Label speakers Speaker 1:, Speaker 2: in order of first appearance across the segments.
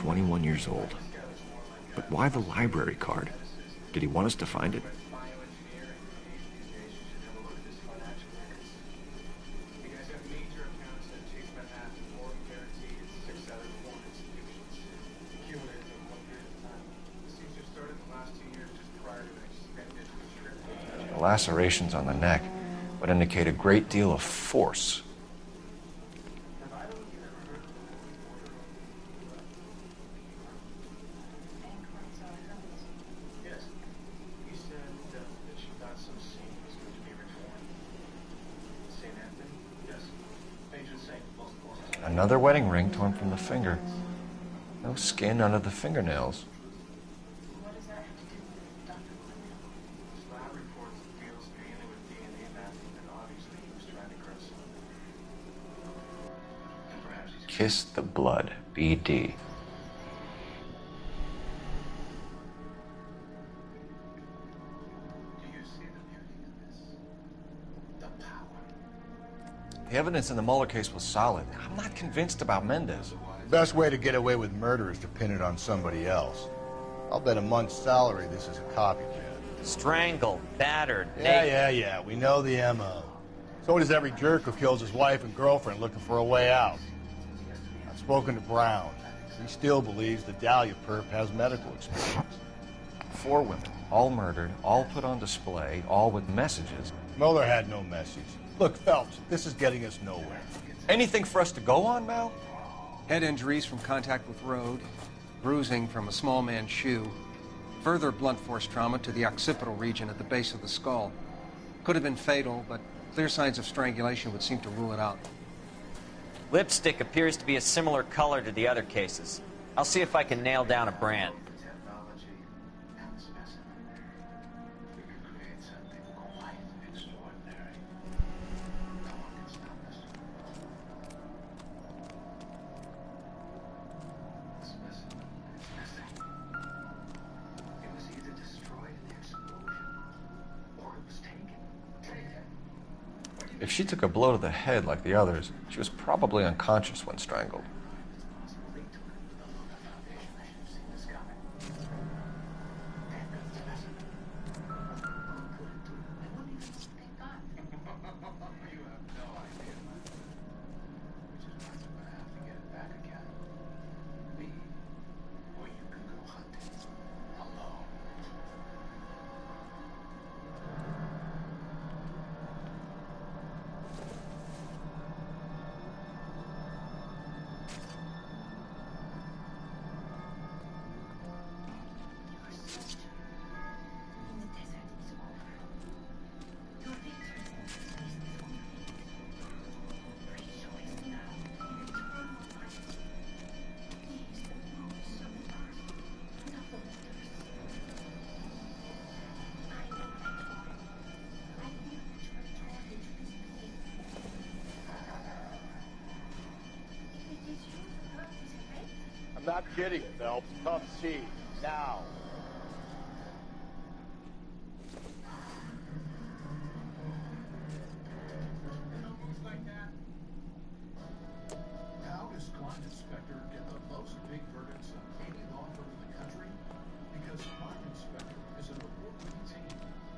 Speaker 1: 21 years old. But why the library card? Did he want us to find it? The lacerations on the neck would indicate a great deal of force. Another wedding ring torn from the finger. No skin under the fingernails.
Speaker 2: What does that have to do with Dr. Quinn? Lab reports deals mainly with DNA mapping, and obviously he was trying to grab some. And perhaps he's...
Speaker 1: Kiss the blood, BD.
Speaker 2: Do you see the beauty in this? The power.
Speaker 1: The evidence in the Mueller case was solid. I'm not convinced about Mendez.
Speaker 3: The best way to get away with murder is to pin it on somebody else. I'll bet a month's salary this is a copycat.
Speaker 4: Strangled, battered,
Speaker 3: Yeah. We know the M.O. So does every jerk who kills his wife and girlfriend looking for a way out. I've spoken to Brown. He still believes the Dahlia perp has medical experience.
Speaker 1: 4 women, all murdered, all put on display, all with messages.
Speaker 3: Mueller had no message. Look, Phelps, this is getting us nowhere.
Speaker 1: Anything for us to go on, Mal?
Speaker 5: Head injuries from contact with road, bruising from a small man's shoe, further blunt force trauma to the occipital region at the base of the skull. Could have been fatal, but clear signs of strangulation would seem to rule it out.
Speaker 4: Lipstick appears to be a similar color to the other cases. I'll see if I can nail down a brand.
Speaker 2: Technology and specimen. We could create something quite extraordinary. No one can stop us. The specimen is missing. It was either destroyed in the explosion, or it was taken.
Speaker 1: If she took a blow to the head like the others, she was probably unconscious when strangled.
Speaker 3: I'm not kidding, Phelps. Come see. Now.
Speaker 6: How does Crime Inspector get the most big verdicts of any law firm in the country? Because Crime Inspector is an award-winning team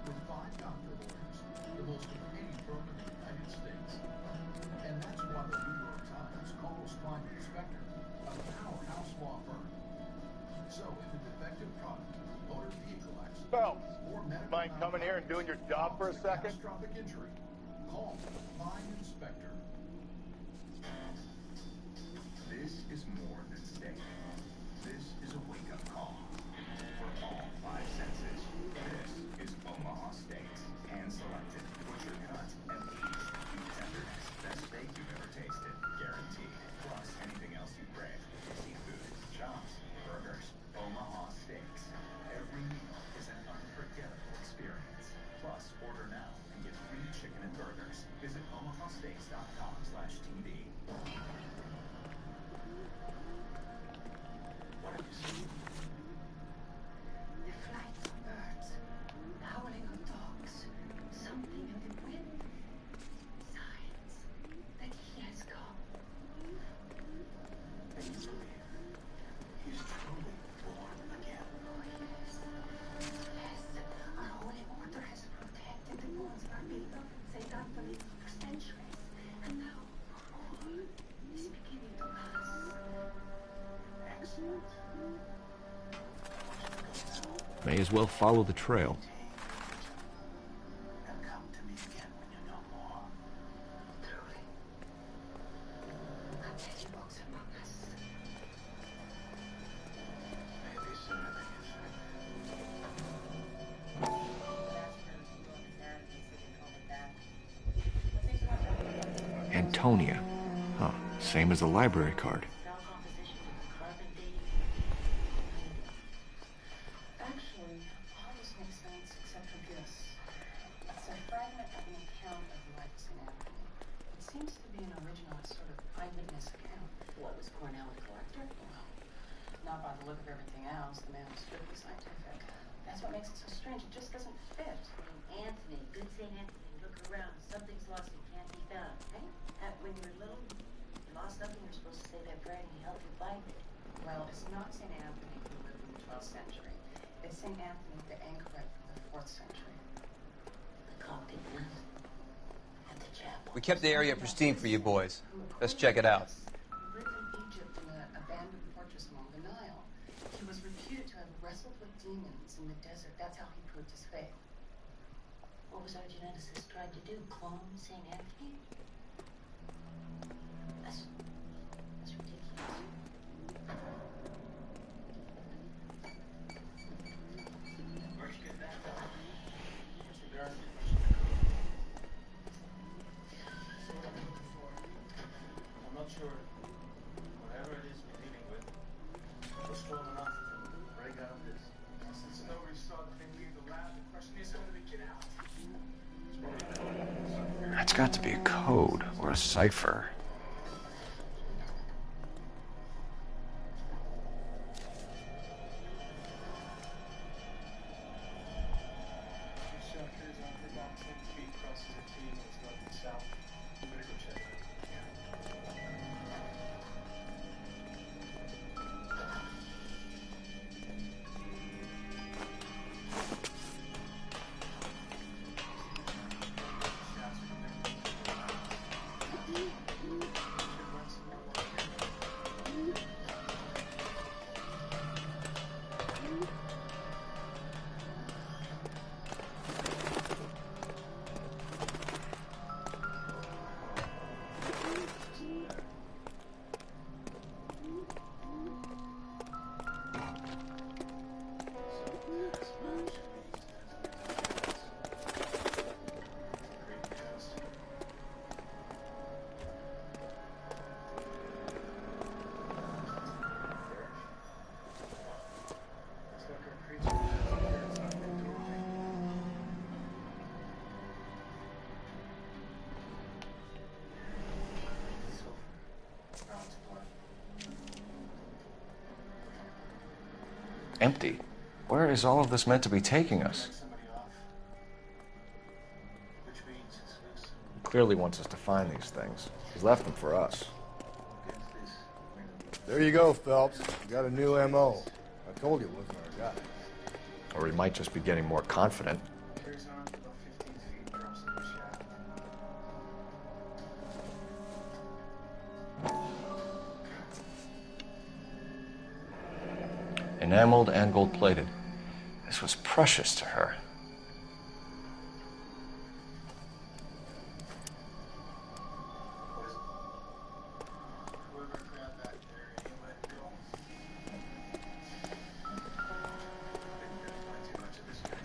Speaker 6: with 5 doctor lawyers, the most competitive firm in the United States. And that's why the New York Times calls Crime Inspector a powerhouse law firm. So if a defective product, motor vehicle accident,
Speaker 3: Phelps,
Speaker 6: or medical
Speaker 3: mind coming here and doing your job for a second?
Speaker 6: catastrophic injury, call Crime Inspector.
Speaker 2: This is more than steak. This is a wake-up call for all 5 senses. This is Omaha Steaks, hand-selected, butcher-cut, and aged to beef tenderness. Best steak you've ever tasted, guaranteed. Plus anything else you crave: seafood, chops, burgers. Omaha Steaks. Every meal is an unforgettable experience. Plus, order now and get free chicken and burgers. Visit omahasteaks.com/TV.
Speaker 7: May as well follow the trail.
Speaker 6: And come to me again when you know more. Truly. How many books among us? Maybe sooner than you think.
Speaker 1: Antonia. Huh. Same as the library card.
Speaker 8: Actually, all this makes sense except for this. It's a fragment of an account of the life of St. Anthony. It seems to be an original sort of eyewitness account. What, was Cornell a collector? Well, not by the look of everything else. The man was strictly scientific. That's what makes it so strange. It just doesn't fit.
Speaker 9: St. Anthony, good St. Anthony, look around. Something's lost and can't be found. Hey? When you were little, you lost something, you're supposed to say that prayer and he helped you find it.
Speaker 8: Well, it's not St. Anthony who lived in the 12th century. It's St. Anthony the Anchorite from the 4th century.
Speaker 9: The Coptic nun at the chapel.
Speaker 5: We kept the area pristine for you boys. Let's check it out.
Speaker 8: He lived in Egypt in an abandoned fortress along the Nile. He was reputed to have wrestled with demons in the desert. That's how he proved his faith.
Speaker 9: What was our geneticist trying to do? Clone St. Anthony? That's ridiculous.
Speaker 6: Where'd you get that from? Mr. Darcy. I'm not sure. Whatever it is we're dealing with, we're strong enough to break out of this. Since nobody saw the thing leave the lab, the question is how do they get out?
Speaker 1: That's got to be a code or a cipher.
Speaker 6: Chapters on for about 10 feet, crosses a T, goes north and south. You better go check it.
Speaker 1: Empty. Where is all of this meant to be taking us?
Speaker 6: Somebody off. Which means it's loose.
Speaker 1: He clearly wants us to find these things. He's left them for us.
Speaker 6: Against this.
Speaker 3: There you go, Phelps. You got a new M.O. I told you it wasn't our guy.
Speaker 1: Or he might just be getting more confident.
Speaker 6: Carries on for about 15 feet, drops into the shaft.
Speaker 1: Enameled and gold-plated. This was precious to her.
Speaker 6: What is it? Whoever grabbed that there, you let it go. Didn't verify too much of this guy.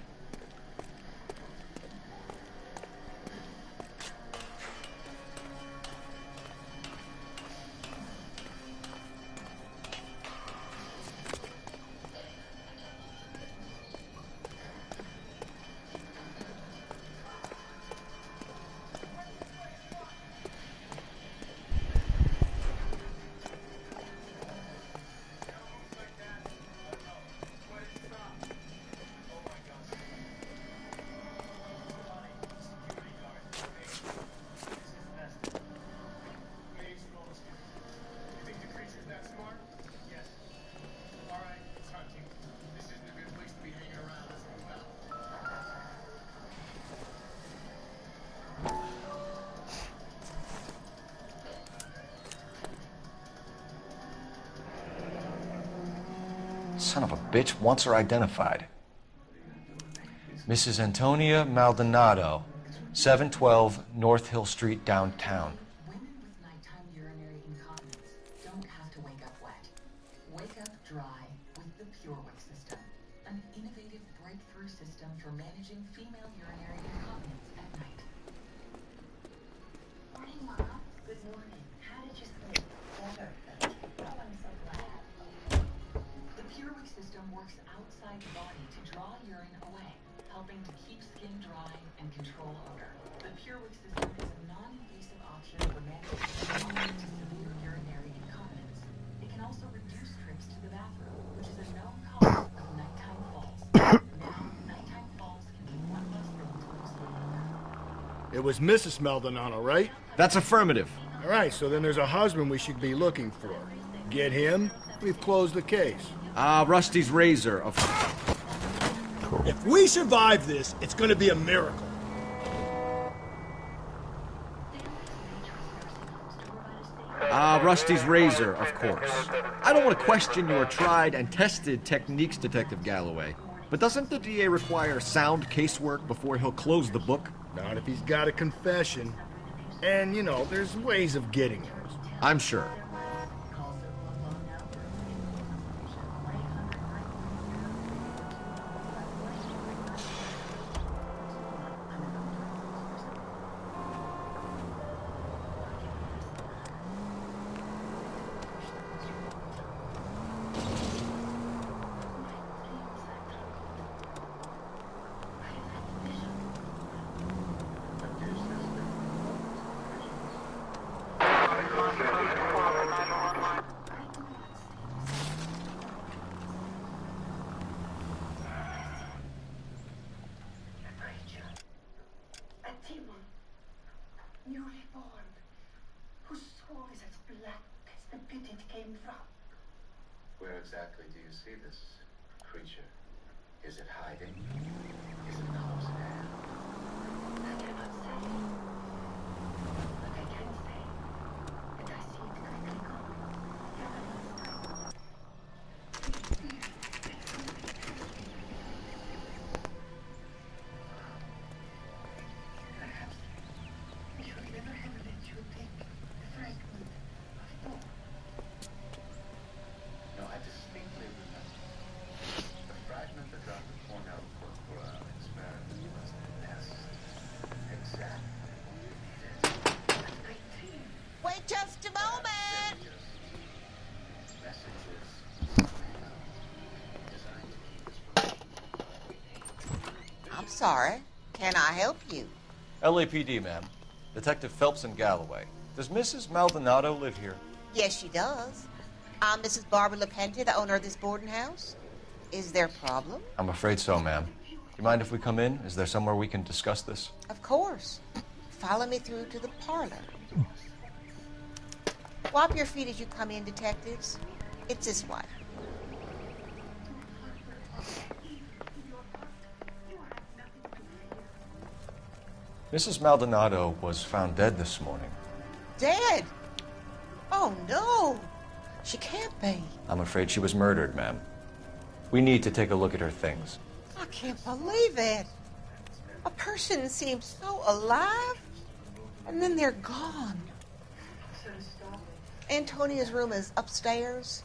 Speaker 1: Son of a bitch wants her identified. Mrs. Antonia Maldonado, 712 North Hill Street, downtown.
Speaker 8: Women with nighttime urinary incontinence don't have to wake up wet. Wake up dry with the PureWick system, an innovative breakthrough system for managing female urinary incontinence at night.
Speaker 9: Morning, Mom. Good morning. How did you sleep? Better. Oh, I'm so glad.
Speaker 8: The PureWick system works outside the body to draw urine away, helping to keep skin dry and control odor. The PureWick system is a non-invasive option for managing moderate to severe urinary incontinence. It can also reduce trips to the bathroom, which is a known cause of nighttime falls. Now, nighttime falls can be one less thing to lose sleep over.
Speaker 3: It was Mrs. Maldonado, right?
Speaker 7: That's affirmative.
Speaker 3: All right, so then there's a husband we should be looking for. Get him, we've closed the case.
Speaker 7: Rusty's razor, of
Speaker 3: If we survive this, it's gonna be a miracle.
Speaker 7: Rusty's razor, of course. I don't want to question your tried and tested techniques, Detective Galloway. But doesn't the DA require sound casework before he'll close the book?
Speaker 3: Not if he's got a confession. And, you know, there's ways of getting it.
Speaker 7: I'm sure.
Speaker 9: Newly born, whose soul is as black as the pit it came from.
Speaker 2: Where exactly do you see this creature? Is it hiding? Is it close at hand?
Speaker 9: I cannot say. But I can say that I see it quickly go. Perhaps we should never have let you take the fragment of Thor.
Speaker 2: No, I distinctly remember. The fragment that Dr. Cornell put in Sparrows was the best. Exactly what we needed.
Speaker 10: Wait just a moment!
Speaker 2: Messages designed to keep us from
Speaker 10: I'm sorry. Can I help you?
Speaker 1: LAPD, ma'am. Detective Phelps and Galloway. Does Mrs. Maldonado live here?
Speaker 10: Yes, she does. I'm Mrs. Barbara LaPenta, the owner of this boarding house. Is there a problem?
Speaker 1: I'm afraid so, ma'am. Do you mind if we come in? Is there somewhere we can discuss this?
Speaker 10: Of course. Follow me through to the parlor. Wipe your feet as you come in, detectives. It's this way.
Speaker 1: Mrs. Maldonado was found dead this morning.
Speaker 10: Dead? Oh, no. She can't be.
Speaker 1: I'm afraid she was murdered, ma'am. We need to take a look at her things.
Speaker 10: I can't believe it. A person seems so alive, and then they're gone. Antonia's room is upstairs,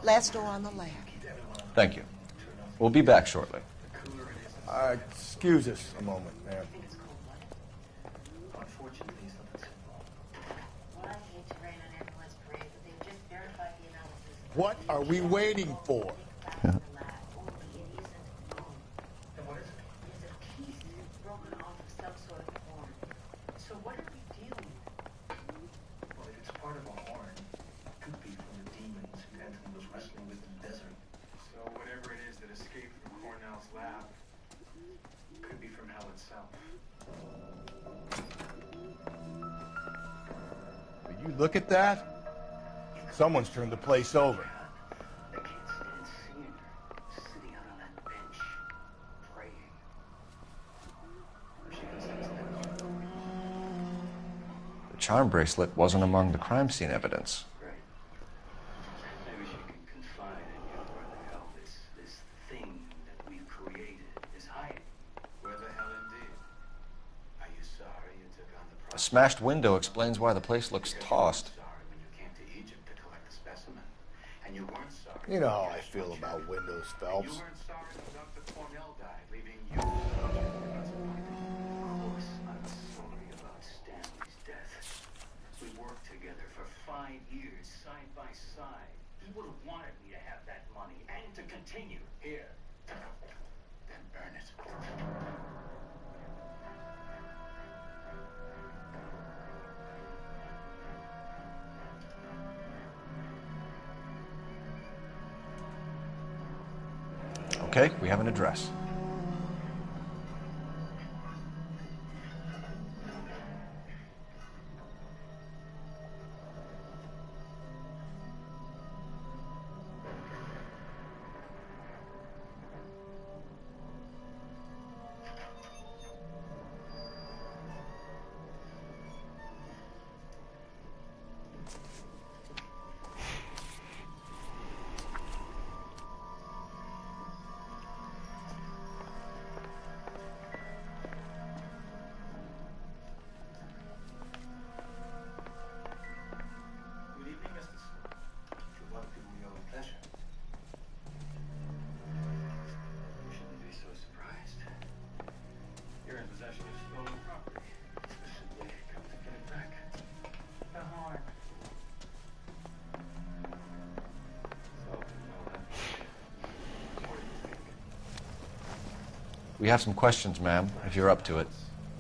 Speaker 10: last door on the left.
Speaker 1: Thank you. We'll be back shortly.
Speaker 3: Excuse us a moment, ma'am.
Speaker 2: Unfortunately, something's involved.
Speaker 9: Well, I hate to rain on everyone's parade, but they've just verified the analysis.
Speaker 3: What are we waiting for?
Speaker 9: Found in the lab, only it isn't bone.
Speaker 2: Then what is it?
Speaker 9: It's a piece broken off of some sort of horn. So what are we dealing with?
Speaker 2: Well, if it's part of a horn, it could be from the demons Anthony was wrestling with in the desert. So whatever it is that escaped from Cornell's lab could be from hell itself.
Speaker 3: Will you look at that? Someone's turned the place over.
Speaker 2: I can't stand seeing her sitting out on that bench, praying. She can sense that.
Speaker 1: The charm bracelet wasn't among the crime scene evidence.
Speaker 2: Right. Maybe she can confide in you where the hell this thing that we've created is hiding. Well,
Speaker 1: A smashed window explains why the place looks tossed.
Speaker 3: You know how I feel about windows, Phelps.
Speaker 2: We worked together for 5 years, side by side. He would have wanted me to have that money and to continue. Here. Then earn it.
Speaker 1: Okay, we have an address.
Speaker 2: Good evening, Mr. Sloan. To what do we owe pleasure? You shouldn't be so surprised. You're in possession of stolen property. You should come to get it back. The horn. So, what do you think?
Speaker 1: We have some questions, ma'am, if you're up to it.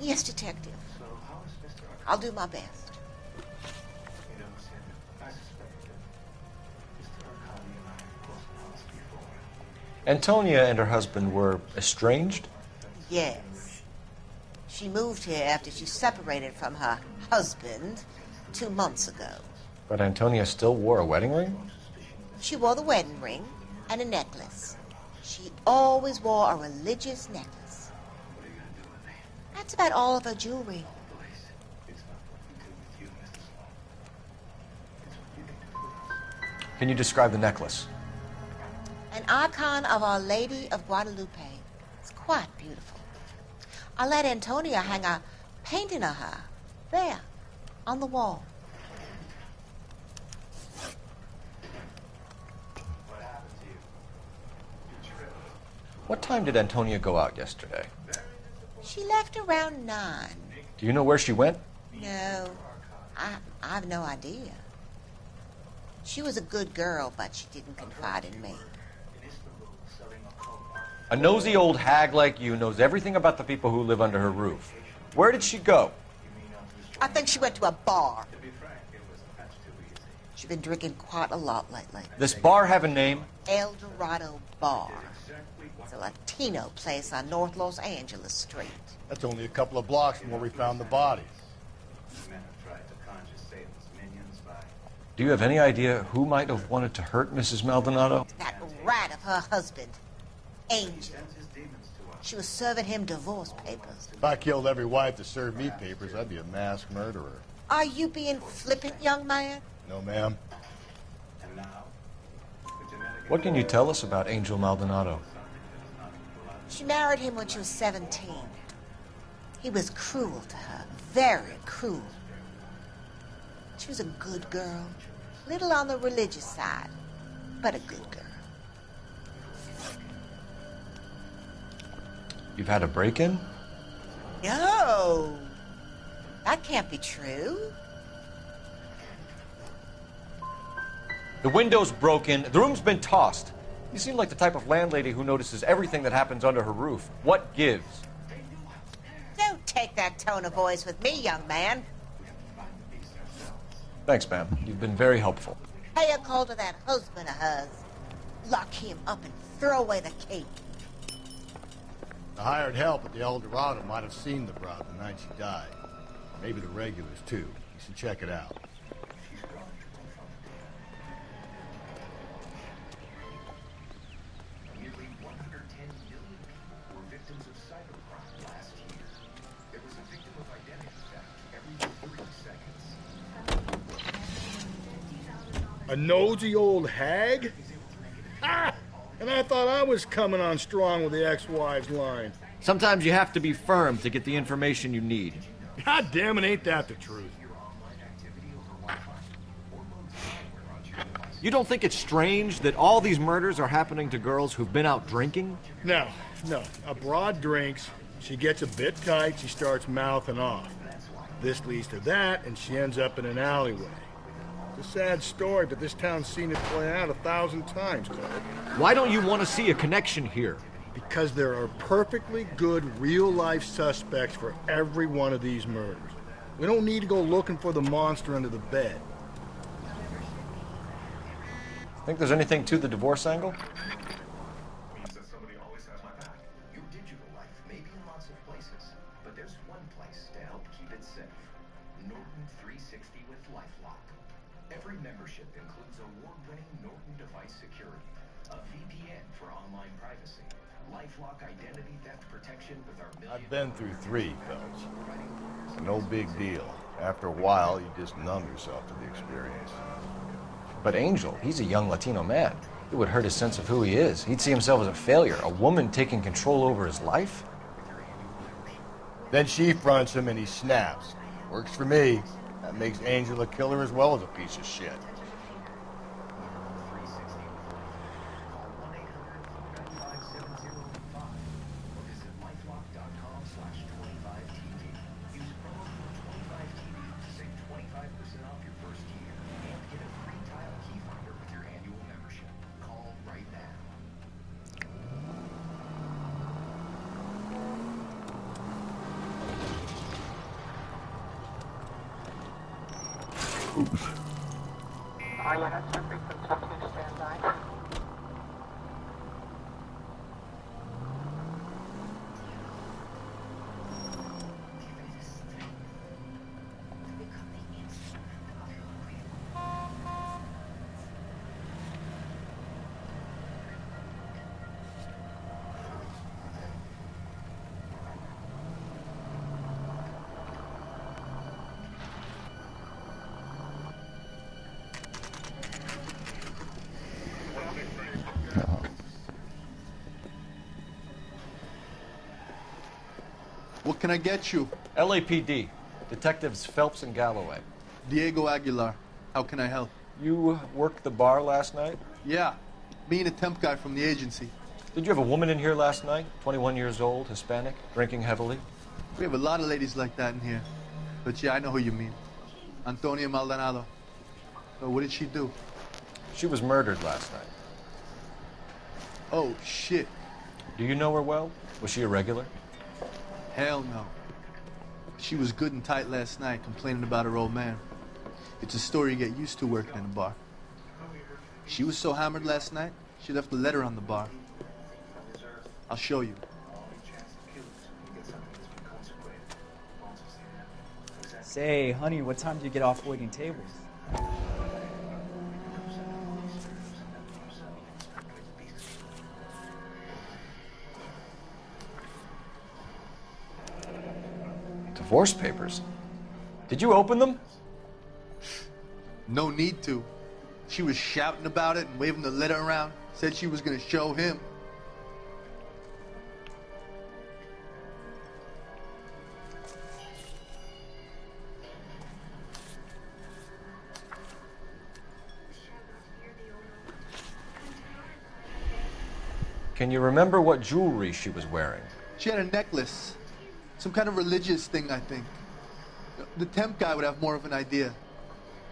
Speaker 10: Yes, Detective.
Speaker 2: So, how is Mr. Arthur?
Speaker 10: I'll do my best.
Speaker 2: You know, Sam, I suspect that Mr. Arcani and I have crossed paths before.
Speaker 1: Antonia and her husband were estranged?
Speaker 10: Yes. She moved here after she separated from her husband 2 months ago.
Speaker 1: But Antonia still wore a wedding ring?
Speaker 10: She wore the wedding ring and a necklace. She always wore a religious necklace. That's about all of her jewelry.
Speaker 1: Can you describe the necklace?
Speaker 10: An icon of Our Lady of Guadalupe. It's quite beautiful. I let Antonia hang a painting of her there on the wall.
Speaker 1: What time did Antonia go out yesterday?
Speaker 10: She left around 9.
Speaker 1: Do you know where she went?
Speaker 10: No, I have no idea. She was a good girl, but she didn't confide in me.
Speaker 1: A nosy old hag like you knows everything about the people who live under her roof. Where did she go?
Speaker 10: I think she went to a bar. She's been drinking quite a lot lately.
Speaker 1: This bar have a name?
Speaker 10: El Dorado Bar. It's a Latino place on North Los Angeles Street.
Speaker 3: That's only a couple of blocks from where we found the bodies.
Speaker 1: Do you have any idea who might have wanted to hurt Mrs. Maldonado?
Speaker 10: That rat of her husband, Angel. She was serving him divorce papers.
Speaker 3: If I killed every wife that served me papers, I'd be a mass murderer.
Speaker 10: Are you being flippant, young man?
Speaker 3: No, ma'am.
Speaker 1: What can you tell us about Angel Maldonado?
Speaker 10: She married him when she was 17. He was cruel to her, very cruel. She was a good girl, little on the religious side, but a good girl.
Speaker 1: You've had a break-in?
Speaker 10: No, that can't be true.
Speaker 1: The window's broken. The room's been tossed. You seem like the type of landlady who notices everything that happens under her roof. What gives?
Speaker 10: Don't take that tone of voice with me, young man.
Speaker 1: Thanks, ma'am. You've been very helpful.
Speaker 10: Pay a call to that husband of hers. Lock him up and throw away the key.
Speaker 3: The hired help at the El Dorado might have seen the broad the night she died. Maybe the regulars, too. You should check it out.
Speaker 2: Nearly 110 million people were victims of cybercrime last year. There was a victim of identity theft every 30 seconds.
Speaker 11: A nosy old hag? Ah! And I thought I was coming on strong with the ex-wives line.
Speaker 7: Sometimes you have to be firm to get the information you need.
Speaker 11: God damn it, ain't that the truth?
Speaker 7: You don't think it's strange that all these murders are happening to girls who've been out drinking?
Speaker 11: No. A broad drinks, she gets a bit tight, she starts mouthing off. This leads to that, and she ends up in an alleyway. It's a sad story, but this town's seen it play out 1,000 times, Clark.
Speaker 7: Why don't you want to see a connection here?
Speaker 11: Because there are perfectly good real-life suspects for every one of these murders. We don't need to go looking for the monster under the bed.
Speaker 1: Think there's anything to the divorce angle?
Speaker 2: Means that somebody always has my back. Your digital life may be in lots of places, but there's one place to help keep it safe. Norton 360 with LifeLock. Every membership includes award-winning Norton device security, a VPN for online privacy, LifeLock identity theft protection with our
Speaker 3: I've been through 3, fellas. No big deal. After a while, you just numb yourself to the experience.
Speaker 1: But Angel, he's a young Latino man. It would hurt his sense of who he is. He'd see himself as a failure. A woman taking control over his life?
Speaker 3: Then she fronts him and he snaps. Works for me. That makes Angel a killer as well as a piece of shit.
Speaker 12: What can I get you?
Speaker 1: LAPD. Detectives Phelps and Galloway.
Speaker 12: Diego Aguilar. How can I help?
Speaker 1: You worked the bar last night?
Speaker 12: Yeah. Me and a temp guy from the agency.
Speaker 1: Did you have a woman in here last night? 21 years old, Hispanic, drinking heavily?
Speaker 12: We have a lot of ladies like that in here. But yeah, I know who you mean. Antonia Maldonado. So what did she do?
Speaker 1: She was murdered last night.
Speaker 12: Oh, shit.
Speaker 1: Do you know her well? Was she a regular?
Speaker 12: Hell no. She was good and tight last night, complaining about her old man. It's a story you get used to working in a bar. She was so hammered last night, she left a letter on the bar. I'll show you.
Speaker 13: Say, honey, what time do you get off waiting tables?
Speaker 1: Divorce papers? Did you open them?
Speaker 12: No need to. She was shouting about it and waving the letter around. Said she was going to show him.
Speaker 1: Can you remember what jewelry she was wearing?
Speaker 12: She had a necklace. Some kind of religious thing, I think. The temp guy would have more of an idea.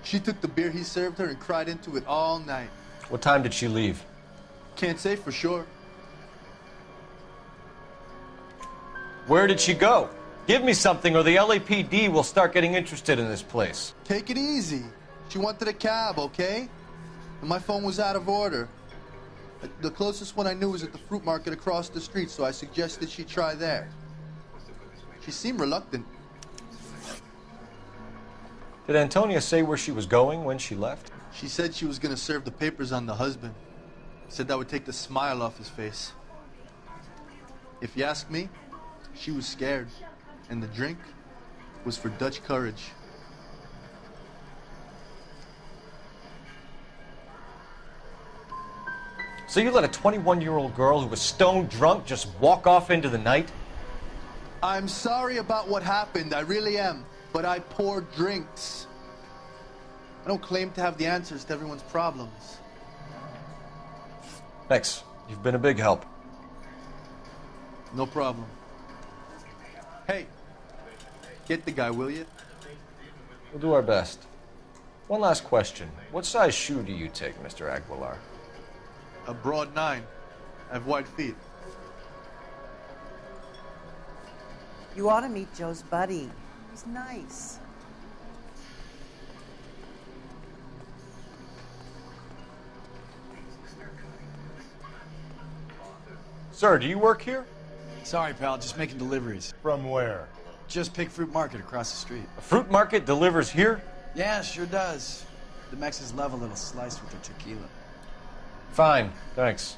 Speaker 12: She took the beer he served her and cried into it all night.
Speaker 1: What time did she leave?
Speaker 12: Can't say for sure.
Speaker 1: Where did she go? Give me something or the LAPD will start getting interested in this place.
Speaker 12: Take it easy. She wanted a cab, okay? And my phone was out of order. The closest one I knew was at the fruit market across the street, so I suggested she try there. She seemed reluctant.
Speaker 1: Did Antonia say where she was going when she left?
Speaker 12: She said she was going to serve the papers on the husband. Said that would take the smile off his face. If you ask me, she was scared. And the drink was for Dutch courage.
Speaker 1: So you let a 21-year-old girl who was stone drunk just walk off into the night?
Speaker 12: I'm sorry about what happened, I really am. But I pour drinks. I don't claim to have the answers to everyone's problems.
Speaker 1: Thanks. You've been a big help.
Speaker 12: No problem. Hey, get the guy, will you?
Speaker 1: We'll do our best. One last question. What size shoe do you take, Mr. Aguilar?
Speaker 12: A broad 9. I have wide feet.
Speaker 14: You ought to meet Joe's buddy. He's nice.
Speaker 1: Sir, do you work here?
Speaker 15: Sorry, pal, just making deliveries.
Speaker 11: From where?
Speaker 15: Just Pig Fruit Market across the street.
Speaker 1: A fruit market delivers here?
Speaker 15: Yeah, sure does. The Mexicans love a little slice with their tequila.
Speaker 1: Fine, thanks.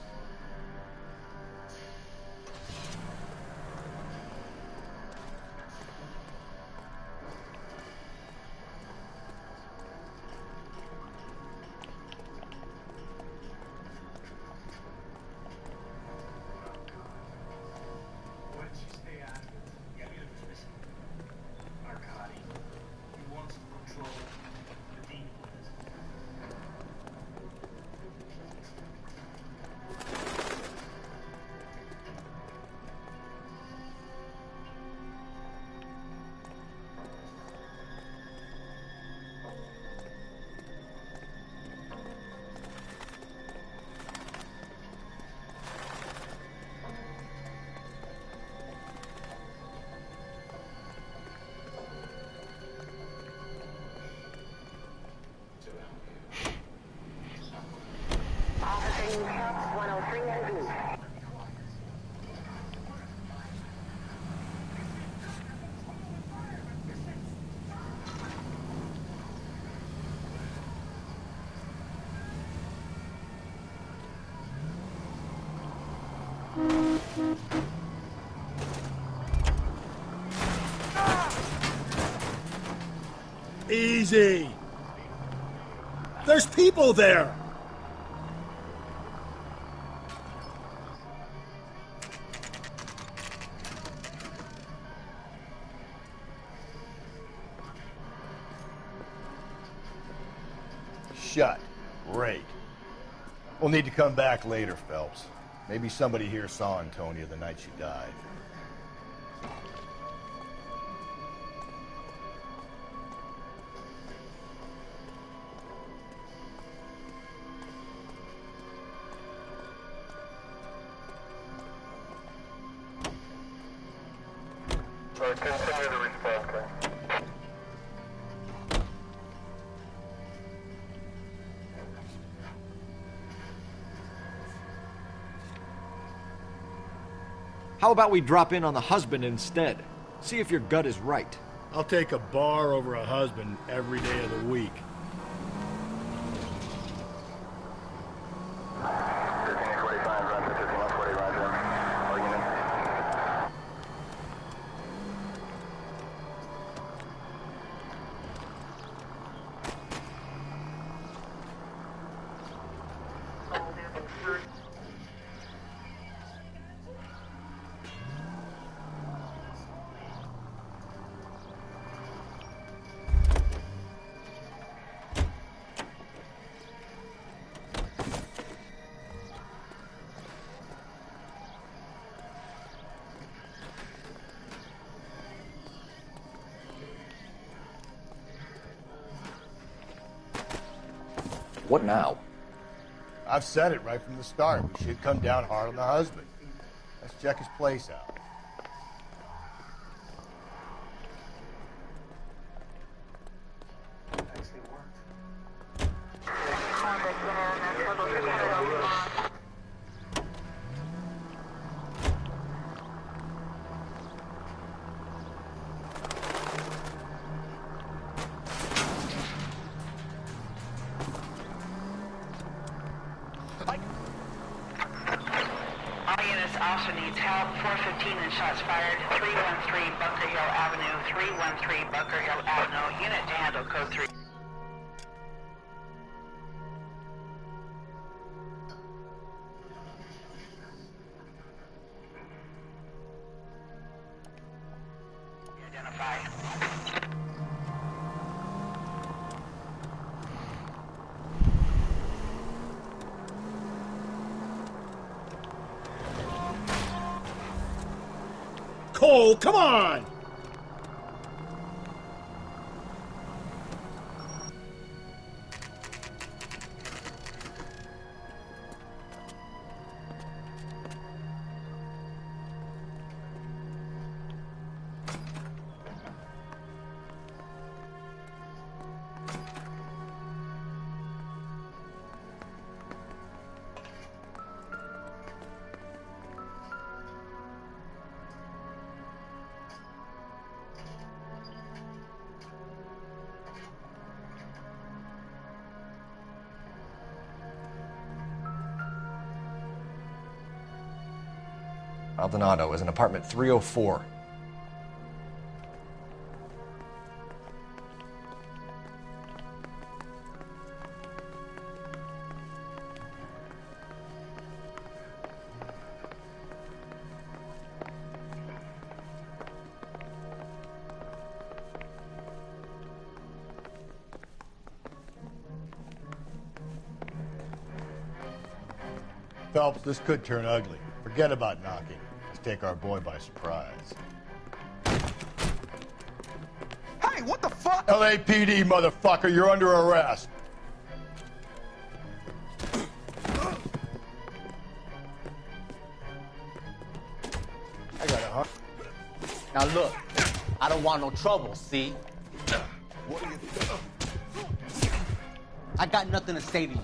Speaker 11: Easy. There's people there.
Speaker 3: Shut. Great. We'll need to come back later, Phelps. Maybe somebody here saw Antonia the night she died.
Speaker 16: Continue to respond, Ken.
Speaker 7: How about we drop in on the husband instead? See if your gut is right.
Speaker 11: I'll take a bar over a husband every day of the week.
Speaker 1: What now?
Speaker 3: I've said it right from the start. We should come down hard on the husband. Let's check his place out.
Speaker 17: Also needs help. 415 and shots fired. 313 Bunker Hill Avenue. 313 Bunker Hill Avenue. Unit to handle code 3. by.
Speaker 11: Cole, come on!
Speaker 1: Maldonado is in apartment 304.
Speaker 3: Phelps, this could turn ugly. Forget about knocking. Let's take our boy by surprise.
Speaker 18: Hey, what the fuck?
Speaker 3: LAPD, motherfucker, you're under arrest.
Speaker 19: I got it, huh? Now look, I don't want no trouble, see?
Speaker 18: What do you think?
Speaker 19: I got nothing to say to you.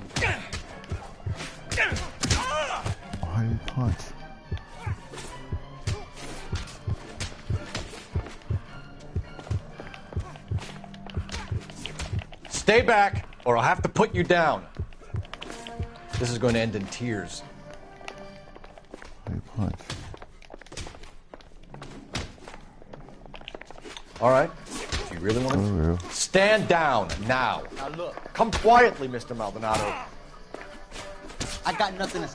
Speaker 12: Why you punch?
Speaker 1: Stay back, or I'll have to put you down. This is going to end in tears.
Speaker 12: Why you punch?
Speaker 1: All right. If you really want to...
Speaker 12: For real.
Speaker 1: Stand down, now.
Speaker 19: Now look,
Speaker 1: Come quietly, Mr. Maldonado.
Speaker 19: I got nothing to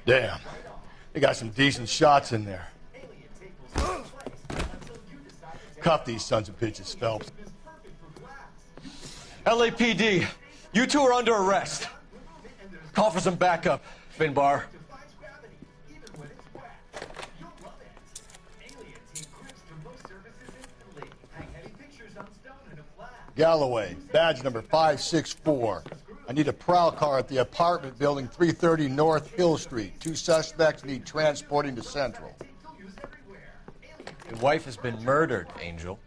Speaker 3: Damn. They got some decent shots in there. Cuff these sons of bitches, Phelps.
Speaker 1: LAPD, you two are under arrest. Call for some backup, Finbar.
Speaker 3: Galloway, badge number 564. I need a prowl car at the apartment building 330 North Hill Street. 2 suspects need transporting to Central.
Speaker 1: Your wife has been murdered, Angel.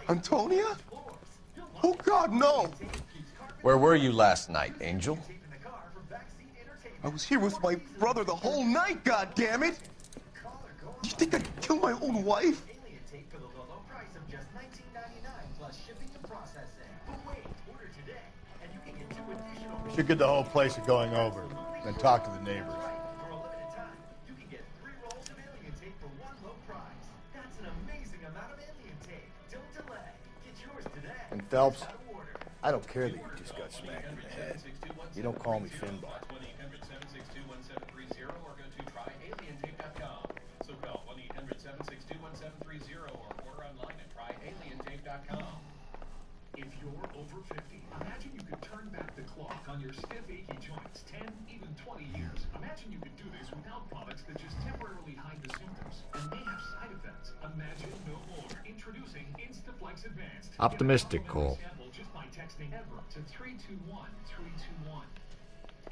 Speaker 18: Antonia? Oh, God, no!
Speaker 1: Where were you last night, Angel?
Speaker 18: I was here with my brother the whole night, goddammit! Do you think I'd kill my own wife?
Speaker 3: We should get the whole place a going over, then talk to the neighbors. And Phelps, I don't care that you just got smacked in the head. You don't call me Finbar.
Speaker 6: If you're over 50, imagine you could turn back the clock on your stiff, achy joints 10, even 20 years. Imagine you could do this without products that just temporarily hide the symptoms and may have side effects. Imagine no more. Introducing Instaflex Advanced.
Speaker 7: Optimistic, Cole.
Speaker 6: Just by texting ever to 321-321.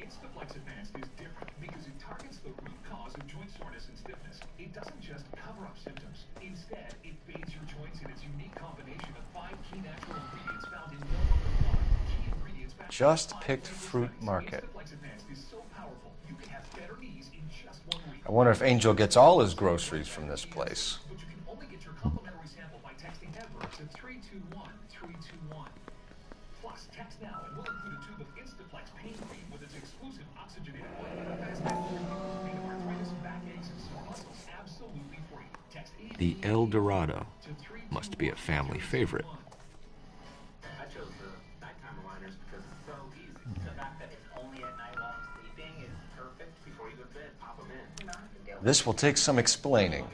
Speaker 6: Instaflex Advanced is different because it targets the root cause of joint soreness and stiffness. It doesn't just cover up symptoms. Instead, it bathes your joints in its unique combination of 5 key natural ingredients found in no other product. Key ingredients
Speaker 1: Just Picked Fruit Market. I wonder if Angel gets all his groceries from this place.
Speaker 20: The El Dorado must be a family favorite.
Speaker 21: I chose the nighttime aligners because it's so easy. The fact that it's only at night while I'm sleeping is perfect. Before you go to bed, pop them in.
Speaker 1: This will take some explaining.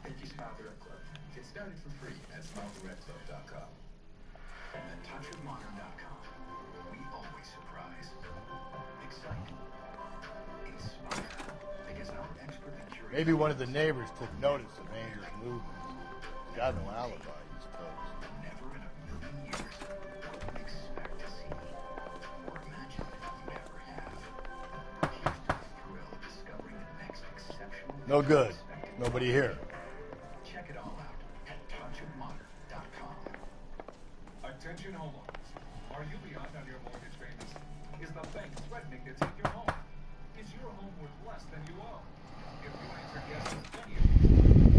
Speaker 2: Thank you, Smile Direct Club. Get started for free at SmileDirectClub.com and then TouchOfModern.com. We always surprise, excite, inspire. Because our expert and curated...
Speaker 3: Maybe one of the neighbors took notice of Angel's movements. He's got no alibi, he's toast.
Speaker 2: Never in a million years would you expect to see or imagine you ever have. Here's to the thrill of discovering the next exceptional...
Speaker 3: No good. Nobody here.
Speaker 2: Check it all out at TouchOfModern.com.
Speaker 6: Attention homeowners. Are you behind on your mortgage payments? Is the bank threatening to take your home? Is your home worth less than you owe? If you answer yes to any of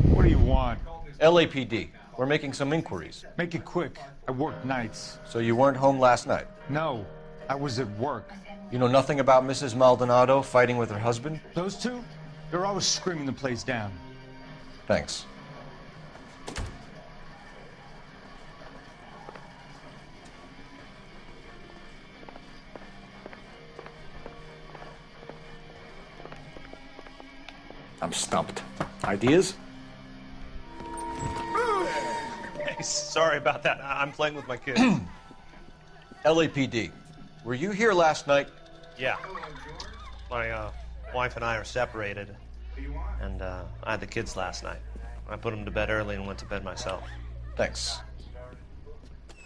Speaker 6: these,
Speaker 22: What do you want?
Speaker 1: LAPD. We're making some inquiries.
Speaker 22: Make it quick. I work nights.
Speaker 1: So you weren't home last night?
Speaker 22: No, I was at work.
Speaker 1: You know nothing about Mrs. Maldonado fighting with her husband?
Speaker 22: Those two? They're always screaming the place down.
Speaker 1: Thanks.
Speaker 7: I'm stumped. Ideas?
Speaker 23: Hey, sorry about that. I'm playing with my kids.
Speaker 1: LAPD. Were you here last night?
Speaker 23: Yeah. My wife and I are separated, and I had the kids last night. I put them to bed early and went to bed myself.
Speaker 1: Thanks.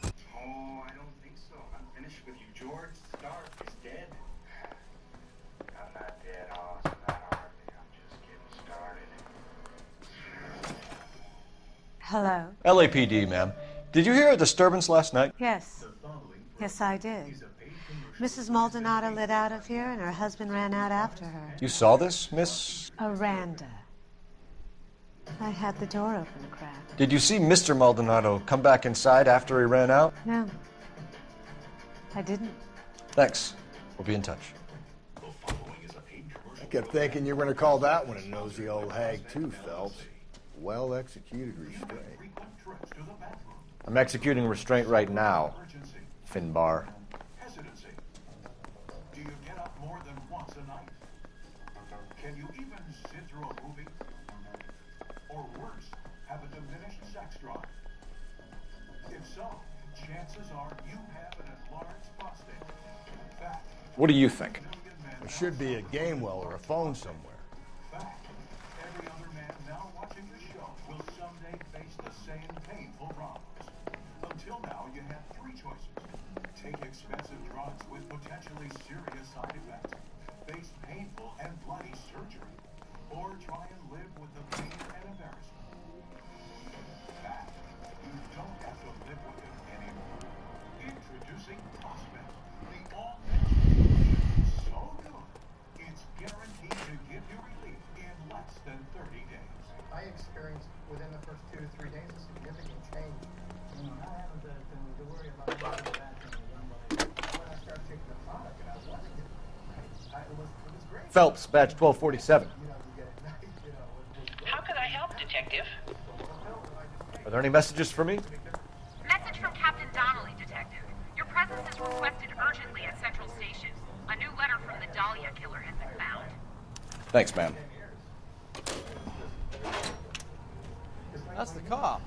Speaker 2: Oh, I don't think so. I'm finished with you, George. Stark is dead. I'm not dead, Austin. Not hardly. I'm just getting started.
Speaker 10: Hello?
Speaker 1: LAPD, ma'am. Did you hear a disturbance last night?
Speaker 10: Yes. Yes, I did. Mrs. Maldonado lit out of here, and her husband ran out after her.
Speaker 1: You saw this, Miss?
Speaker 10: Aranda. I had the door open a crack.
Speaker 1: Did you see Mr. Maldonado come back inside after he ran out?
Speaker 10: No. I didn't.
Speaker 1: Thanks. We'll be in touch.
Speaker 3: I kept thinking you were going to call that one a nosy old hag, too, Phelps. Well-executed restraint.
Speaker 1: I'm executing restraint right now, Finbar.
Speaker 6: hesitancy. Do you get up more than once a night? Can you even sit through a movie? Or worse, have a diminished sex drive? If so, chances are you have an enlarged prostate. In fact,
Speaker 1: What do you think?
Speaker 3: There should be a game well or a phone somewhere.
Speaker 6: every other man now watching the show will someday face the same painful problems. Until now, you had three choices. Take expensive drugs with potentially serious side effects, face painful and bloody surgery, or try and live with the pain and embarrassment. In fact, you don't have to live with it anymore. Introducing Prospect, the all-natural solution so good, it's guaranteed to give you relief in less than 30 days.
Speaker 24: I experienced within the first 2 to 3 days a significant change. I haven't to worry about that when I started taking the product and I was loving it. It was great.
Speaker 1: Phelps, badge 1247.
Speaker 17: How can I help, Detective?
Speaker 1: Are there any messages for me?
Speaker 25: Message from Captain Donnelly, Detective. Your presence is requested urgently at Central Station. A new letter from the Dahlia killer has been found.
Speaker 1: Thanks, ma'am.
Speaker 15: That's the cop.